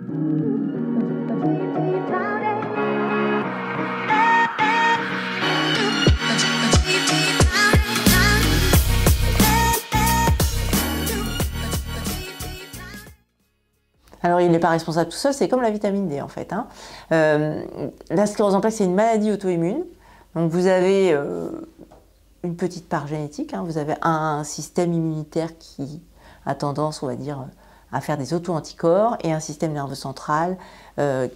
Alors, il n'est pas responsable tout seul, c'est comme la vitamine D en fait. Hein. La sclérose en plaques, c'est une maladie auto-immune. Donc, vous avez une petite part génétique. Hein. Vous avez un système immunitaire qui a tendance, on va dire, à faire des auto-anticorps et un système nerveux central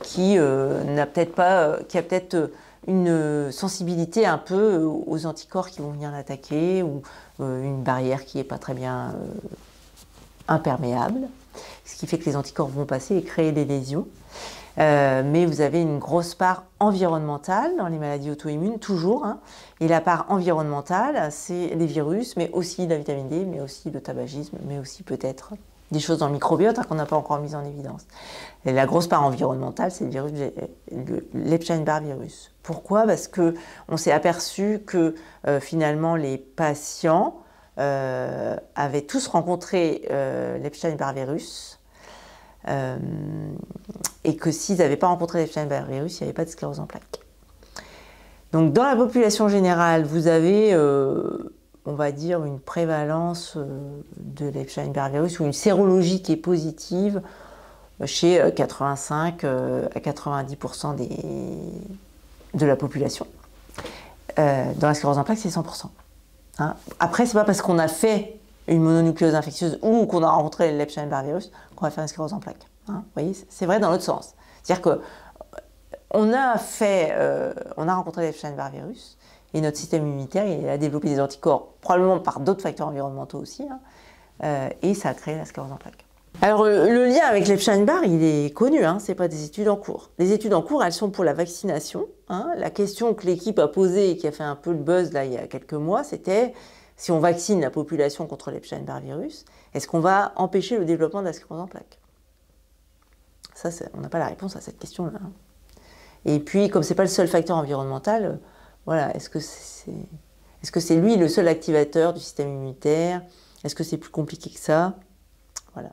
qui n'a peut-être pas, qui a peut-être une sensibilité un peu aux anticorps qui vont venir l'attaquer ou une barrière qui n'est pas très bien imperméable. Ce qui fait que les anticorps vont passer et créer des lésions. Mais vous avez une grosse part environnementale dans les maladies auto-immunes, toujours. Hein. Et la part environnementale, c'est les virus, mais aussi la vitamine D, mais aussi le tabagisme, mais aussi peut-être des choses dans le microbiote hein, qu'on n'a pas encore mises en évidence. Et la grosse part environnementale, c'est le virus, l'Epstein-Barr virus. Pourquoi? Parce qu'on s'est aperçu que finalement les patients avaient tous rencontré l'Epstein-Barr virus et que s'ils n'avaient pas rencontré l'Epstein-Barr virus, il n'y avait pas de sclérose en plaques. Donc dans la population générale, vous avez, on va dire, une prévalence de l'Epstein-Barr virus ou une sérologie qui est positive chez 85 à 90% de la population. Dans la sclérose en plaques, c'est 100%. Hein. Après, c'est pas parce qu'on a fait une mononucléose infectieuse ou qu'on a rencontré l'Epstein-Barr virus qu'on va faire une sclérose en plaques. Hein. Vous voyez, c'est vrai dans l'autre sens. C'est-à-dire que on a rencontré l'Epstein-Barr virus et notre système immunitaire il a développé des anticorps, probablement par d'autres facteurs environnementaux aussi, hein, et ça a créé la sclérose en plaques. Alors le lien avec l'Epstein-Barr, il est connu, hein, c'est pas des études en cours. Les études en cours, elles sont pour la vaccination. Hein. La question que l'équipe a posée et qui a fait un peu le buzz là il y a quelques mois, c'était si on vaccine la population contre l'Epstein-Barr virus, est-ce qu'on va empêcher le développement de la sclérose en plaques? Ça, on n'a pas la réponse à cette question-là. Hein. Et puis, comme c'est pas le seul facteur environnemental, voilà, est-ce que c'est lui le seul activateur du système immunitaire? Est-ce que c'est plus compliqué que ça? Voilà.